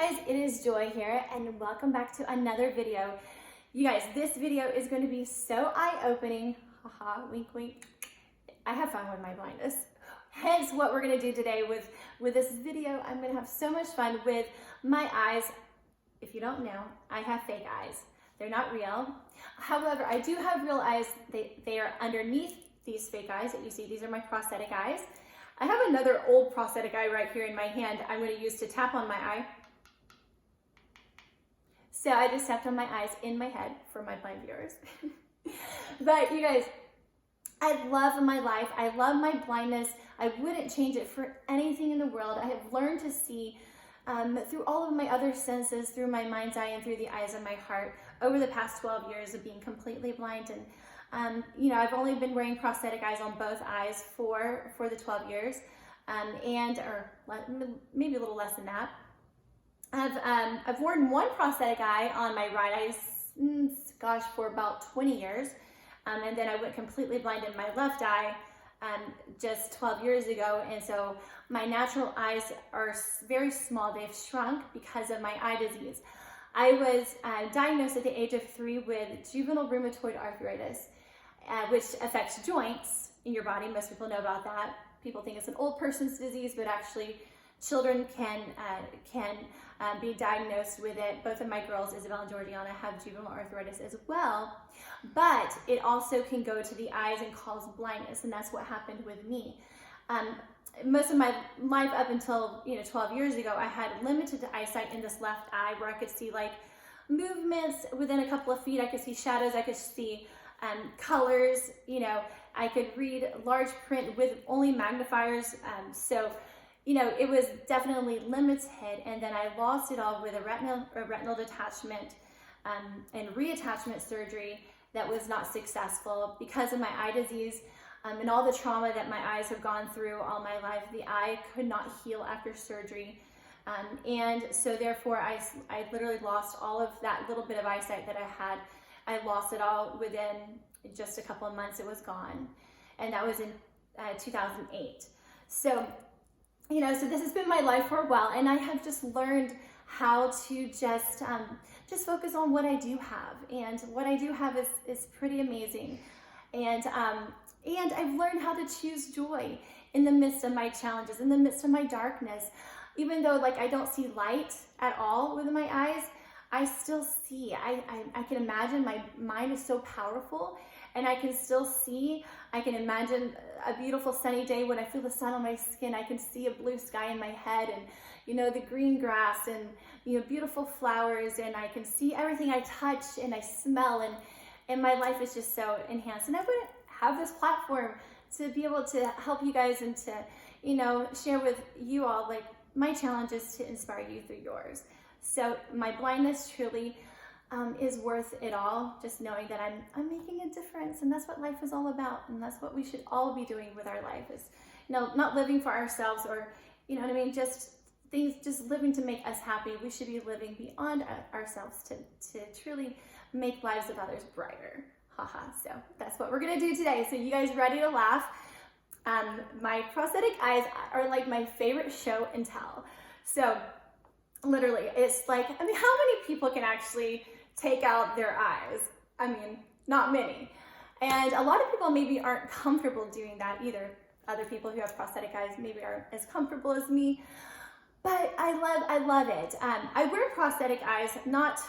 guys, it is Joy here and welcome back to another video. You guys, this video is going to be so eye-opening. Haha, wink wink. I have fun with my blindness. Hence what we're going to do today with this video. I'm going to have so much fun with my eyes. If you don't know, I have fake eyes. They're not real. However, I do have real eyes. They are underneath these fake eyes that you see. These are my prosthetic eyes. I have another old prosthetic eye right here in my hand I'm going to use to tap on my eye. So I just tapped on my eyes in my head for my blind viewers. But you guys, I love my life. I love my blindness. I wouldn't change it for anything in the world. I have learned to see through all of my other senses, through my mind's eye and through the eyes of my heart over the past 12 years of being completely blind. And you know, I've only been wearing prosthetic eyes on both eyes for the 12 years, or maybe a little less than that. I've worn one prosthetic eye on my right eye, gosh, for about 20 years. And then I went completely blind in my left eye just 12 years ago. And so my natural eyes are very small. They've shrunk because of my eye disease. I was diagnosed at the age of 3 with juvenile rheumatoid arthritis, which affects joints in your body. Most people know about that. People think it's an old person's disease, but actually children can be diagnosed with it. Both of my girls, Isabel and Georgiana, have juvenile arthritis as well, but it also can go to the eyes and cause blindness, and that's what happened with me. Most of my life up until 12 years ago, I had limited eyesight in this left eye where I could see like movements within a couple of feet. I could see shadows. I could see colors. I could read large print with only magnifiers. So it was definitely limited, and then I lost it all with a retinal detachment and reattachment surgery that was not successful because of my eye disease and all the trauma that my eyes have gone through all my life. The eye could not heal after surgery, and so therefore I literally lost all of that little bit of eyesight that I had. I lost it all within just a couple of months. It was gone, and that was in 2008. So so this has been my life for a while, and I have just learned how to just focus on what I do have, and what I do have is pretty amazing, and I've learned how to choose joy in the midst of my challenges, in the midst of my darkness. Even though I don't see light at all with my eyes, I still see. I can imagine. My mind is so powerful, and I can still see. I can imagine a beautiful sunny day when I feel the sun on my skin. I can see a blue sky in my head, and the green grass, and beautiful flowers, and I can see everything I touch and I smell, and my life is just so enhanced. And I wouldn't have this platform to be able to help you guys and to share with you all my challenges to inspire you through yours. So my blindness truly is worth it all, just knowing that I'm making a difference, and that's what life is all about, and that's what we should all be doing with our life, is not living for ourselves, or just living to make us happy. We should be living beyond ourselves to truly make lives of others brighter. Haha. So that's what we're gonna do today. So you guys ready to laugh? My prosthetic eyes are like my favorite show and tell. So literally, it's how many people can actually take out their eyes? I mean, not many. And a lot of people maybe aren't comfortable doing that either. Other people who have prosthetic eyes maybe aren't as comfortable as me, but I love it. I wear prosthetic eyes not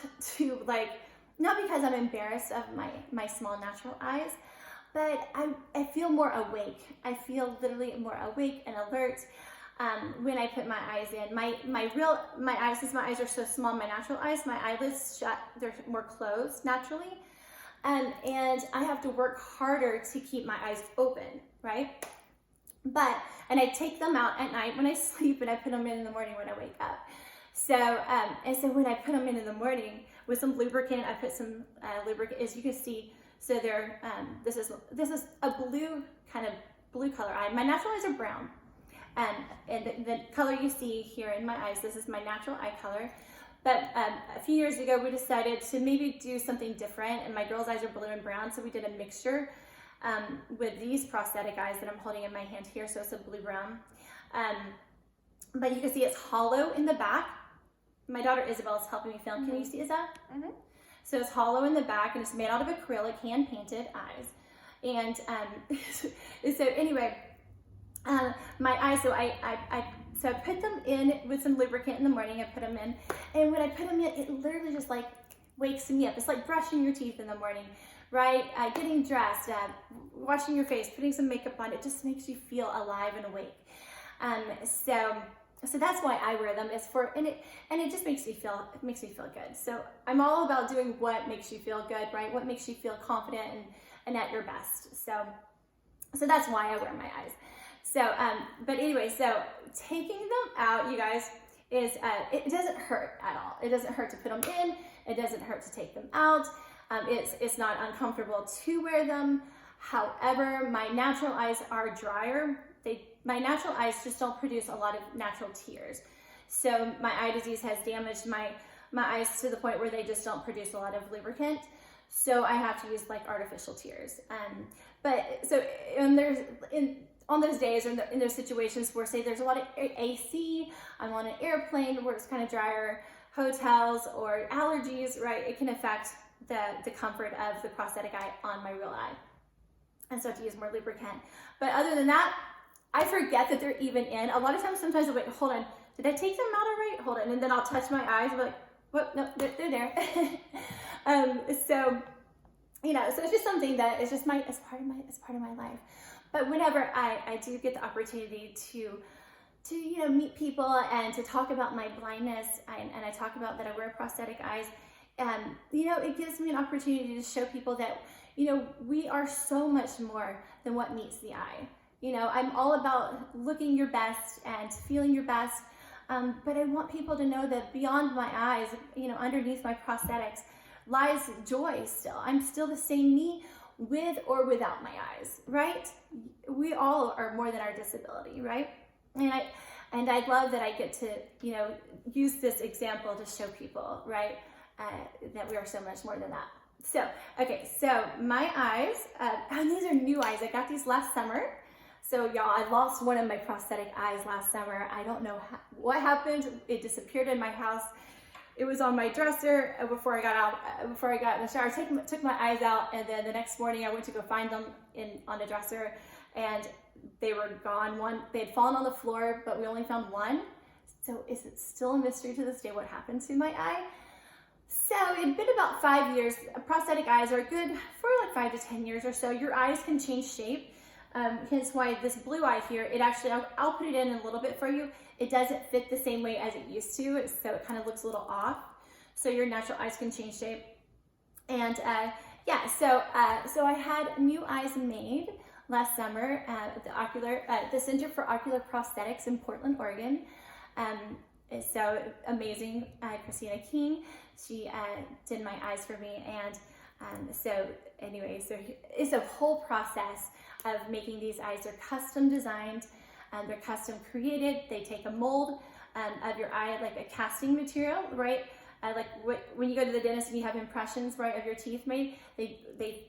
because I'm embarrassed of my small natural eyes, but I feel more awake. I feel literally more awake and alert when I put my eyes in. My eyes, since my eyes are so small, my natural eyes, my eyelids shut, they're more closed naturally. And I have to work harder to keep my eyes open, right? And I take them out at night when I sleep, and I put them in the morning when I wake up. So, and so when I put them in the morning with some lubricant, I put some lubricant, as you can see. So they're, this is a kind of blue color eye. My natural eyes are brown. And the color you see here in my eyes, this is my natural eye color. But a few years ago, we decided to maybe do something different, and my girls' eyes are blue and brown, so we did a mixture with these prosthetic eyes that I'm holding in my hand here, so it's a blue-brown. But you can see it's hollow in the back, my daughter Isabel is helping me film. Can you see that? Mm-hmm. So it's hollow in the back and it's made out of acrylic, hand painted eyes. And so anyway, my eyes, so I put them in with some lubricant in the morning. I put them in, and when I put them in, it literally just like wakes me up. It's like brushing your teeth in the morning, right? Getting dressed, washing your face, putting some makeup on. It just makes you feel alive and awake. So that's why I wear them. It's for, and it just makes me feel good. So I'm all about doing what makes you feel good, right? What makes you feel confident and at your best. So that's why I wear my eyes. So, but anyway, so taking them out, you guys, is, it doesn't hurt at all. It doesn't hurt to put them in. It doesn't hurt to take them out. It's not uncomfortable to wear them. However, my natural eyes are drier. My natural eyes just don't produce a lot of natural tears. So my eye disease has damaged my eyes to the point where they just don't produce a lot of lubricant. So I have to use like artificial tears. But so on those days or in those situations where say there's a lot of AC, I'm on an airplane where it's kind of drier, hotels or allergies, right? It can affect the comfort of the prosthetic eye on my real eye. And so I have to use more lubricant. But other than that, I forget that they're even in. A lot of times, sometimes I'll wait, hold on, did I take them out all right? Hold on, and then I'll touch my eyes and be like, whoop, no, they're there. So, you know, so it's just something that is just it's part of my life. But whenever I do get the opportunity to you know, meet people and to talk about my blindness, and I talk about that I wear prosthetic eyes, you know, it gives me an opportunity to show people that, you know, we are so much more than what meets the eye. You know, I'm all about looking your best and feeling your best, but I want people to know that beyond my eyes, you know, underneath my prosthetics lies joy still. I'm still the same me with or without my eyes, right? We all are more than our disability, right? And I love that I get to, you know, use this example to show people, right, that we are so much more than that. So, okay, so my eyes, and these are new eyes. I got these last summer. So y'all, I lost one of my prosthetic eyes last summer. I don't know what happened. It disappeared in my house. It was on my dresser before I got in the shower. I took my eyes out, and then the next morning I went to go find them on the dresser, and they were gone. They had fallen on the floor, but we only found one. So is it still a mystery to this day what happened to my eye? So it'd been about 5 years. Prosthetic eyes are good for like 5 to 10 years or so. Your eyes can change shape. Hence why this blue eye here, it actually, I'll put it in a little bit for you. It doesn't fit the same way as it used to, so it kind of looks a little off. So your natural eyes can change shape. And yeah, so I had new eyes made last summer at the Center for Ocular Prosthetics in Portland, Oregon. It's so amazing. Christina King, she did my eyes for me, and so anyway, so it's a whole process of making these eyes. They're custom designed, they're custom created. They take a mold of your eye, like a casting material, right? Like when you go to the dentist and you have impressions, right, of your teeth made, they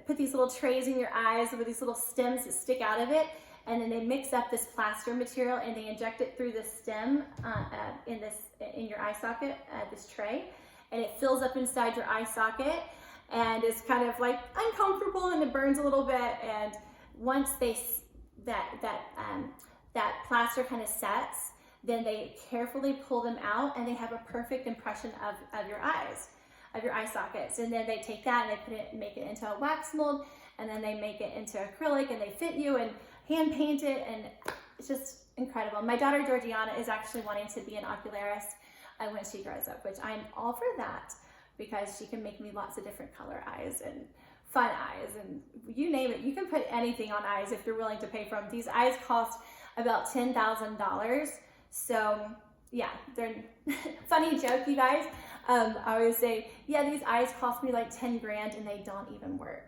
put these little trays in your eyes with these little stems that stick out of it, and then they mix up this plaster material and they inject it through the stem in your eye socket, this tray, and it fills up inside your eye socket, and it's kind of like uncomfortable and it burns a little bit. And once that plaster kind of sets, then they carefully pull them out and they have a perfect impression of your eyes, of your eye sockets. And then they take that and they make it into a wax mold, and then they make it into acrylic and they fit you and hand paint it, and it's just incredible. My daughter Georgiana is actually wanting to be an ocularist when she grows up, which I'm all for that, because she can make me lots of different color eyes and fun eyes, and you name it. You can put anything on eyes if you're willing to pay for them. These eyes cost about $10,000. So yeah, they're funny joke, you guys. I always say, yeah, these eyes cost me like 10 grand and they don't even work.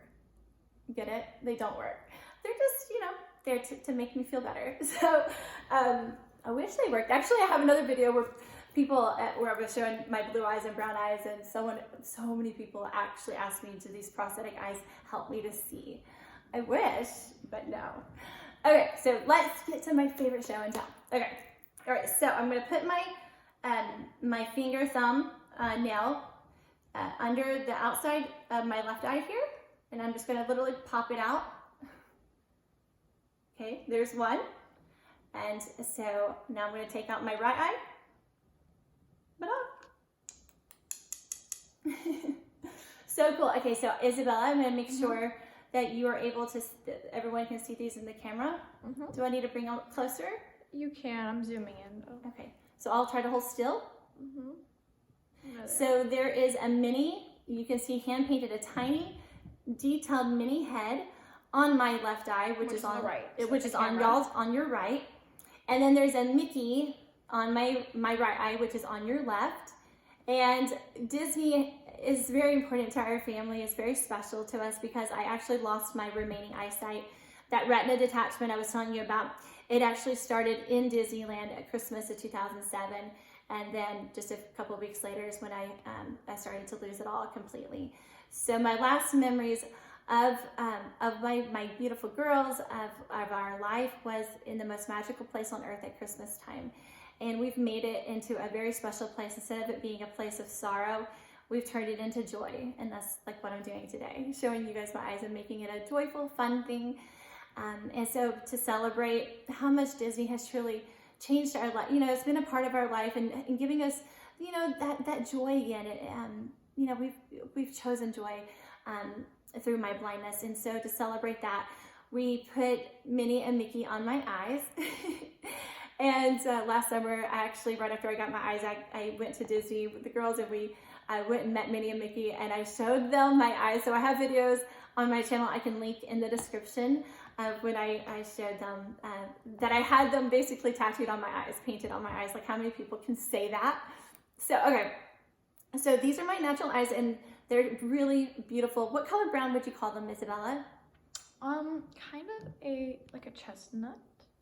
Get it? They don't work. They're just, you know, there to make me feel better. So I wish they worked. Actually, I have another video where where I was showing my blue eyes and brown eyes, and so many people actually asked me, do these prosthetic eyes help me to see? I wish, but no. Okay, so let's get to my favorite show and tell. Okay, all right, so I'm gonna put my my finger thumb nail under the outside of my left eye here, and I'm just gonna literally pop it out. Okay, there's one. And so now I'm gonna take out my right eye. So cool. Okay, so Isabella, I'm gonna make sure that you are able to, that everyone can see these in the camera. Do I need to bring them closer? You can, I'm zooming in though. Okay, so I'll try to hold still. So there is a mini, you can see hand painted, a tiny detailed mini head on my left eye, which is on the right, which is on y'all's, on your right. And then there's a Mickey on my right eye, which is on your left. And Disney is very important to our family. It's very special to us because I actually lost my remaining eyesight. That retina detachment I was telling you about, it actually started in Disneyland at Christmas of 2007. And then just a couple of weeks later is when I started to lose it all completely. So my last memories of my beautiful girls, of our life, was in the most magical place on earth at Christmas time. And we've made it into a very special place. Instead of it being a place of sorrow, we've turned it into joy. And that's like what I'm doing today, showing you guys my eyes and making it a joyful, fun thing. And so to celebrate how much Disney has truly changed our life, you know, it's been a part of our life and giving us, you know, that joy again. You know, we've chosen joy through my blindness. And so to celebrate that, we put Minnie and Mickey on my eyes. And last summer, I actually, right after I got my eyes, I went to Disney with the girls, and I went and met Minnie and Mickey, and I showed them my eyes. So I have videos on my channel I can link in the description of when I showed them that I had them basically tattooed on my eyes, painted on my eyes. Like, how many people can say that? So, okay. So these are my natural eyes, and they're really beautiful. What color brown would you call them, Isabella? Kind of like a chestnut.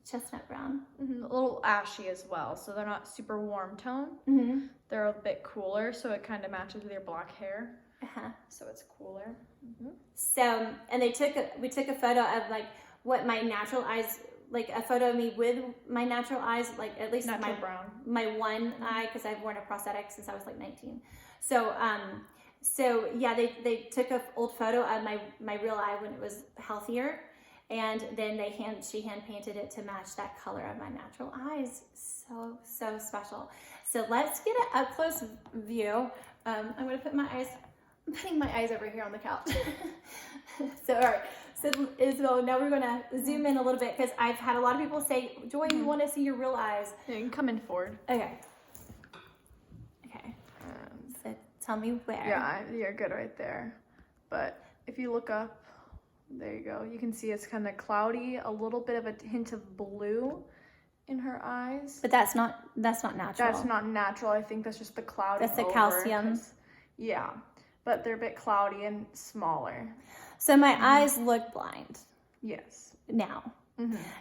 Chestnut brown. A little ashy as well, so they're not super warm tone. They're a bit cooler, so it kind of matches with your black hair. So it's cooler. So, and we took a photo of like what my natural eyes, like a photo of me with my natural eyes, like at least natural brown. My one eye, because I've worn a prosthetic since I was like 19. So, so yeah, they took an old photo of my real eye when it was healthier. And then she hand painted it to match that color of my natural eyes. So special. So let's get an up close view. I'm gonna put I'm putting my eyes over here on the couch. So all right. So now we're gonna zoom in a little bit because I've had a lot of people say, Joy, we want to see your real eyes. Yeah, you can come in forward. Okay. So tell me where. Yeah, you're good right there. But if you look up, there you go. You can see it's kind of cloudy, a little bit of a hint of blue in her eyes. But that's not natural. That's not natural. I think that's just the cloud. That's the calcium. Yeah, but they're a bit cloudy and smaller. So my eyes look blind. Yes. Now.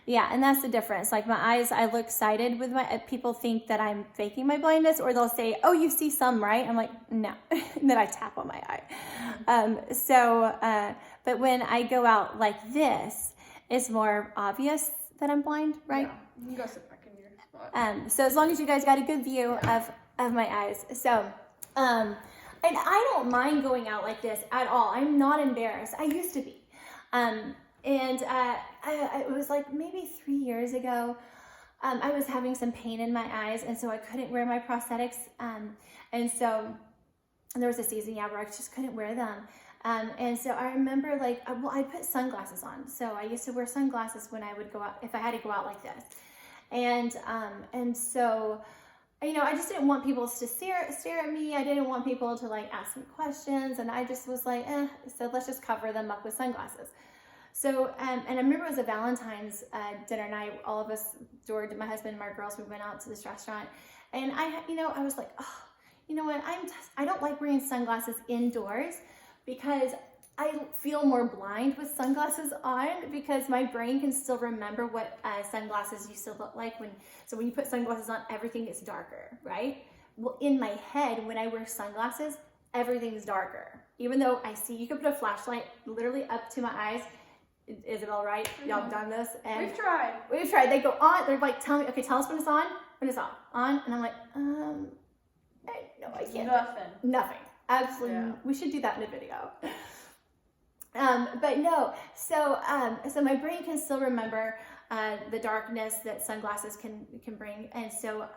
Yeah, and that's the difference. Like my eyes, I look sighted with my, people think that I'm faking my blindness, or they'll say, oh, you see some, right? I'm like, no. And then I tap on my eye. But when I go out like this, it's more obvious that I'm blind, right? Yeah, you can go sit back in your spot. So as long as you guys got a good view of my eyes. So, and I don't mind going out like this at all. I'm not embarrassed. I used to be. It was like maybe 3 years ago, I was having some pain in my eyes, and so I couldn't wear my prosthetics. And so there was a season, where I just couldn't wear them. And so I remember I put sunglasses on. So I used to wear sunglasses when I would go out, if I had to go out like this. And so, you know, I just didn't want people to stare at me. I didn't want people to like ask me questions. And I just was like, so let's just cover them up with sunglasses. So, and I remember it was a Valentine's dinner night. All of us, George, my husband, and my girls, we went out to this restaurant. And I was like, oh, you know what? I don't like wearing sunglasses indoors because I feel more blind with sunglasses on, because my brain can still remember what sunglasses used to look like so when you put sunglasses on, everything gets darker, right? Well, in my head, when I wear sunglasses, everything's darker. Even though you can put a flashlight literally up to my eyes. Isabel, right? Y'all have done this? And We've tried. They go on. They're like, tell us when it's on. When it's off. On. And I'm like, can't. Nothing. Nothing. Absolutely. Yeah. We should do that in a video. But no, so my brain can still remember the darkness that sunglasses can bring. And so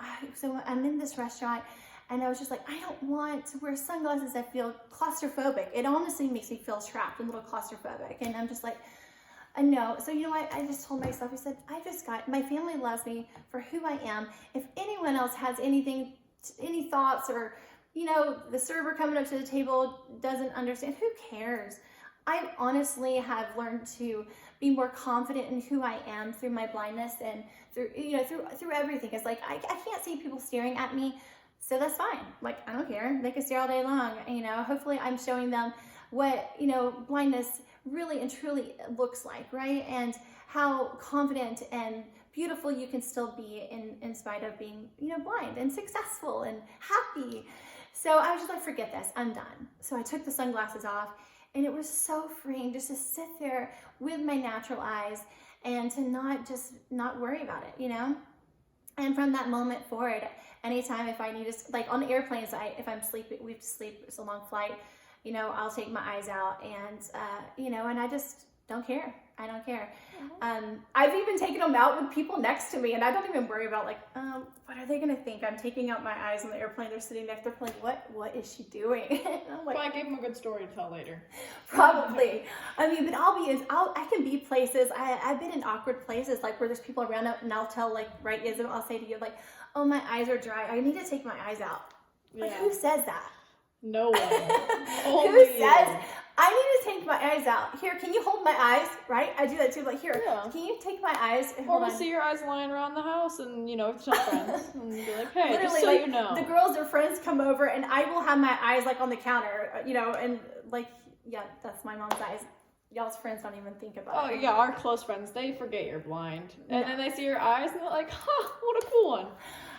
I'm in this restaurant and I was just like, I don't want to wear sunglasses. I feel claustrophobic. It honestly makes me feel trapped and a little claustrophobic. And I'm just like, no. So you know what? I just told myself, I said, my family loves me for who I am. If anyone else has any thoughts or, you know, the server coming up to the table doesn't understand, who cares? I honestly have learned to be more confident in who I am through my blindness and through everything. It's like, I can't see people staring at me. So that's fine. Like, I don't care. They can stare all day long. You know, hopefully I'm showing them what, you know, blindness really and truly looks like, right? And how confident and beautiful you can still be in spite of being, you know, blind and successful and happy. So I was just like, forget this, I'm done. So I took the sunglasses off and it was so freeing just to sit there with my natural eyes and to not worry about it, you know? And from that moment forward, anytime if I need to, like on the airplanes, if I'm sleeping, we have to sleep, it's a long flight, you know, I'll take my eyes out and, you know, and I just don't care. I don't care. I've even taken them out with people next to me and I don't even worry about like, what are they going to think? I'm taking out my eyes on the airplane. They're sitting next, they're like, what is she doing? I'm like, well, I gave them a good story to tell later. Probably. I mean, but I can be places. I've been in awkward places, like where there's people around and I'll tell, like, right, Ism, I'll say to you, like, oh, my eyes are dry. I need to take my eyes out. Like, who says that? No one. Who says, I need to take my eyes out? Here, can you hold my eyes? Right? I do that too. Like, here, can you take my eyes? Or we'll see your eyes lying around the house and, you know, tell friends. And be like, hey, literally, just so like, you know. The girls or friends come over and I will have my eyes, like, on the counter, you know, and, like, yeah, that's my mom's eyes. Y'all's friends don't even think about it. Oh, yeah, our close friends, they forget you're blind. And then they see your eyes and they're like, huh, what a cool one.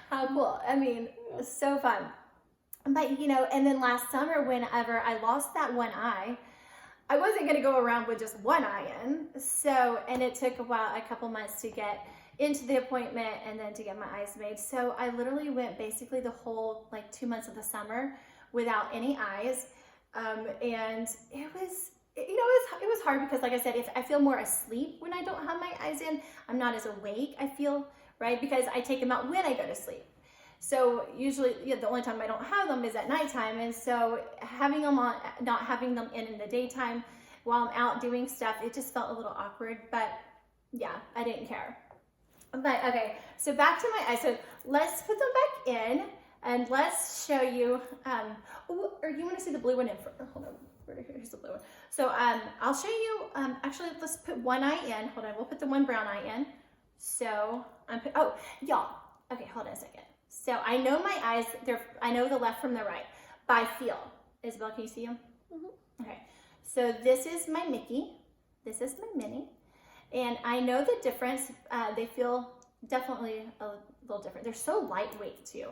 How cool. I mean, so fun. But, you know, and then last summer, whenever I lost that one eye, I wasn't going to go around with just one eye in. So, and it took a couple months to get into the appointment and then to get my eyes made. So I literally went basically the whole, like, 2 months of the summer without any eyes. And it was, you know, it was hard because, like I said, if I feel more asleep when I don't have my eyes in, I'm not as awake, I feel, right? Because I take them out when I go to sleep. So usually, yeah, the only time I don't have them is at nighttime. And so having them on, not having them in the daytime while I'm out doing stuff, it just felt a little awkward. But yeah, I didn't care. But okay, so back to my eyes. So let's put them back in and let's show you, or you want to see the blue one in front? Hold on, here's the blue one. So I'll show you, actually, let's put one eye in. Hold on, we'll put the one brown eye in. So, oh, y'all, okay, hold on a second. So I know my eyes, I know the left from the right by feel. Isabel, can you see them? Mm-hmm. Okay. So this is my Mickey. This is my Minnie. And I know the difference. They feel definitely a little different. They're so lightweight too.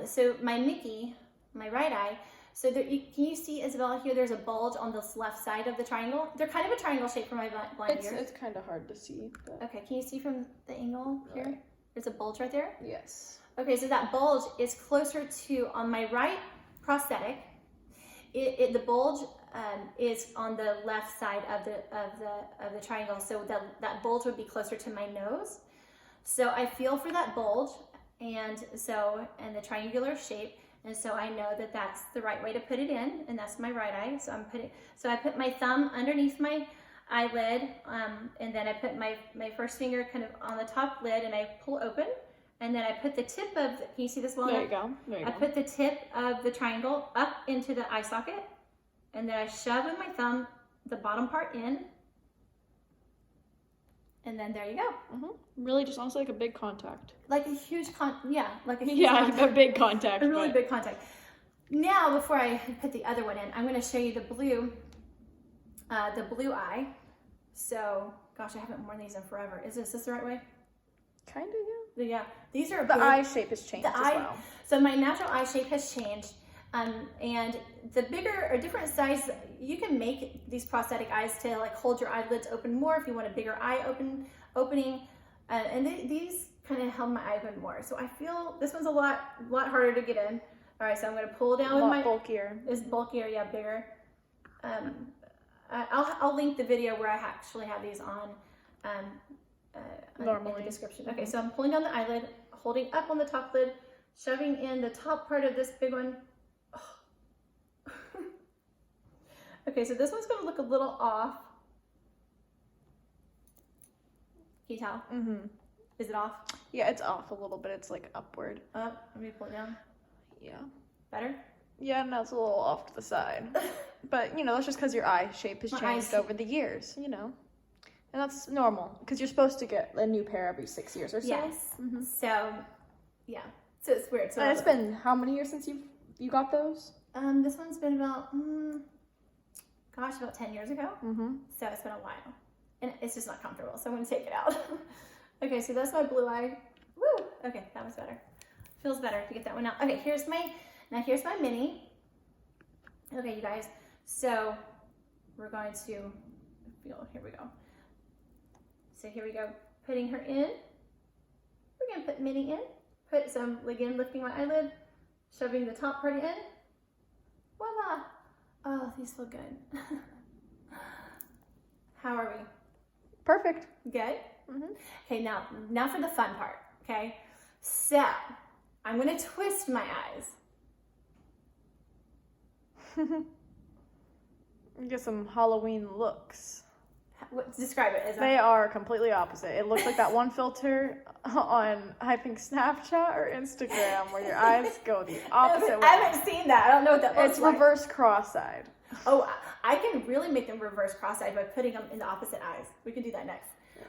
So my Mickey, my right eye, so there, can you see, Isabella, here there's a bulge on this left side of the triangle. They're kind of a triangle shape for my blind ears. It's kind of hard to see. But... Okay, can you see from the angle here? Right. There's a bulge right there? Yes. Okay, so that bulge is closer to, on my right prosthetic, the bulge is on the left side of the triangle, so that bulge would be closer to my nose. So I feel for that bulge, and the triangular shape, and so I know that that's the right way to put it in, and that's my right eye. So I put my thumb underneath my eyelid, and then I put my first finger kind of on the top lid, and I pull open. And then I put the tip of, can you see this well enough? There you go. I put the tip of the triangle up into the eye socket. And then I shove with my thumb the bottom part in. And then there you go. Mm-hmm. Really just almost like a big contact. Like a huge like a huge a big contact. A really big contact. Now, before I put the other one in, I'm going to show you the blue eye. So, gosh, I haven't worn these in forever. Is this the right way? Kind of, yeah. Yeah, these are the eye shape has changed as well. So my natural eye shape has changed, and the bigger or different size, you can make these prosthetic eyes to like hold your eyelids open more if you want a bigger eye opening, and these kind of held my eye open more. So I feel this one's a lot harder to get in. All right, so I'm gonna pull down A with lot my, bulkier. it's bulkier, yeah, bigger. I'll link the video where I actually have these on, in Normally. the description. Okay, so I'm pulling down the eyelid, holding up on the top lid, shoving in the top part of this big one. Oh. Okay, so this one's gonna look a little off. Can you tell? Mm-hmm. Is it off? Yeah, it's off a little bit. It's like upward. Up. Let me pull it down. Yeah. Better? Yeah, no, it's a little off to the side. But, you know, that's just because your eye shape has My changed eyes- over the years, you know. And that's normal because you're supposed to get a new pair every 6 years or so. Yes. Mm-hmm. So, yeah. So it's weird. So And it's been how many years since you got those? this one's been about, about 10 years ago. Mm-hmm. So it's been a while. And it's just not comfortable, so I'm gonna take it out. Okay, so that's my blue eye. Woo! Okay, that was better. Feels better to get that one out. Okay, here's my mini. Okay, you guys. So we're going to here we go. So here we go. Putting her in. We're gonna put mini in. Put some, again, lifting my eyelid, shoving the top part in. Voila! Oh, these feel good. How are we? Perfect. Good? Mm-hmm. Okay, now for the fun part, okay? So, I'm gonna twist my eyes. Get some Halloween looks. Describe it as They are completely opposite. It looks like that one filter on, I think, Snapchat or Instagram where your eyes go the opposite way. I haven't seen that. I don't know what that looks It's like. reverse cross-eyed. Oh, I can really make them reverse cross-eyed by putting them in the opposite eyes. We can do that next.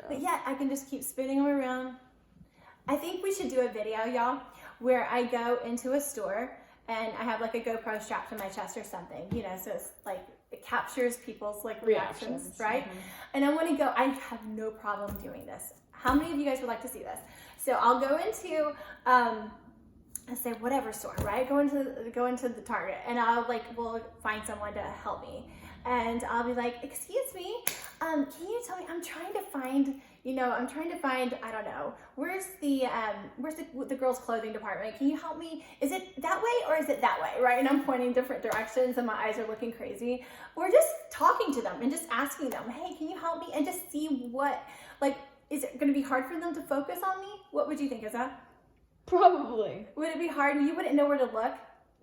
But yeah, I can just keep spinning them around. I think we should do a video, y'all, where I go into a store and I have like a GoPro strapped to my chest or something, you know, so it's like, it captures people's like reactions, right? Mm-hmm. And I want to go, I have no problem doing this. How many of you guys would like to see this? So I'll go into, I say whatever store, right? Go into the Target and we'll find someone to help me. And I'll be like, excuse me, can you tell me, I'm trying to find, I don't know, where's the girls' clothing department? Can you help me? Is it that way or is it that way, right? And I'm pointing different directions and my eyes are looking crazy. Or just talking to them and just asking them, hey, can you help me? And just see is it gonna be hard for them to focus on me? What would you think, Izza? Probably. Would it be hard? You wouldn't know where to look?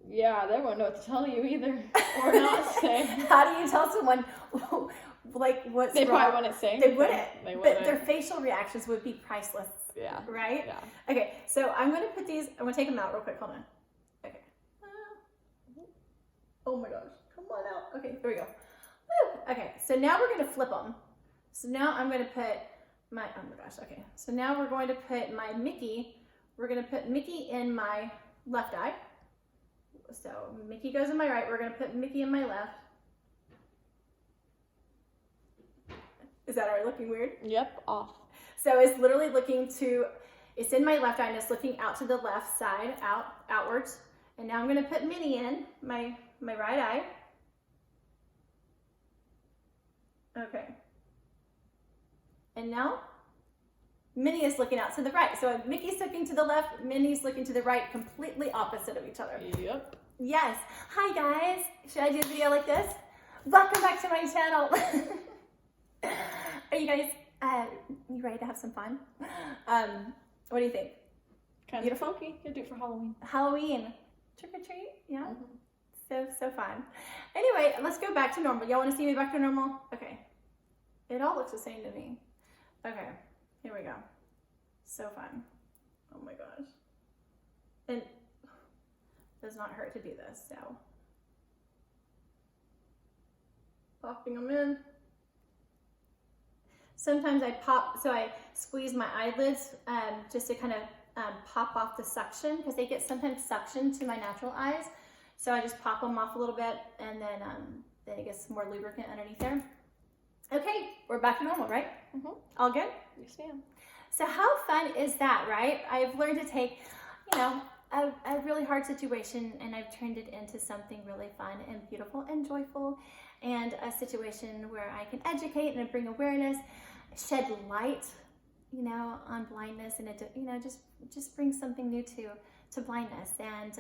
Yeah, they won't know what to tell you either. Or not say. How do you tell someone what's They wrong? probably wouldn't say They anything. wouldn't. They But wouldn't. their facial reactions would be priceless. Yeah. Right? Yeah. Okay, so I'm gonna put these, I'm gonna take them out real quick, hold on. Okay. Oh my gosh, come on out. Okay, here we go. Woo! Okay, so now we're gonna flip them. So now I'm gonna put oh my gosh, okay. So now we're going to put my Mickey, we're gonna put Mickey in my left eye. So Mickey goes in my right, we're gonna put Mickey in my left. Is that already looking weird? Yep, off. So it's literally it's in my left eye and it's looking out to the left side, outwards. And now I'm gonna put Minnie in my right eye. Okay. And now Minnie is looking out to the right. So Mickey's looking to the left, Minnie's looking to the right, completely opposite of each other. Yep. Yes. Hi guys. Should I do a video like this? Welcome back to my channel. Are you guys you ready to have some fun? What do you think? Kind Beautiful? of spooky. You'll do it for Halloween. Halloween. Trick or treat? Yeah. Mm-hmm. So fun. Anyway, let's go back to normal. Y'all want to see me back to normal? Okay. It all looks the same to me. Okay. Here we go. So fun. Oh my gosh. And it does not hurt to do this, so. Popping them in. Sometimes I squeeze my eyelids just to kind of pop off the suction because they get sometimes suction to my natural eyes. So I just pop them off a little bit and then it gets some more lubricant underneath there. Okay, we're back to normal, right? Mm-hmm. All good? Yes, ma'am. So how fun is that, right? I've learned to take, a really hard situation and I've turned it into something really fun and beautiful and joyful and a situation where I can educate and bring awareness, shed light, on blindness and it, just bring something new to blindness. And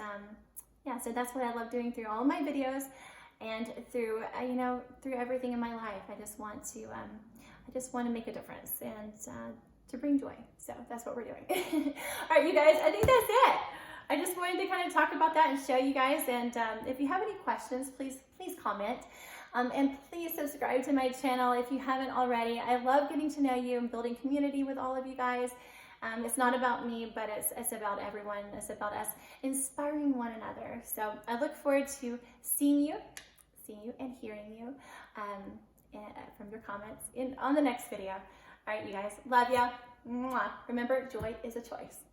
yeah, so that's what I love doing through all of my videos and through, through everything in my life. I just want to make a difference and to bring joy. So that's what we're doing. All right, you guys, I think that's it. I just wanted to kind of talk about that and show you guys. And if you have any questions, please comment. And please subscribe to my channel if you haven't already. I love getting to know you and building community with all of you guys. It's not about me, but it's about everyone. It's about us inspiring one another. So I look forward to seeing you and hearing you from your comments on the next video. All right, you guys, love ya. Mwah. Remember, joy is a choice.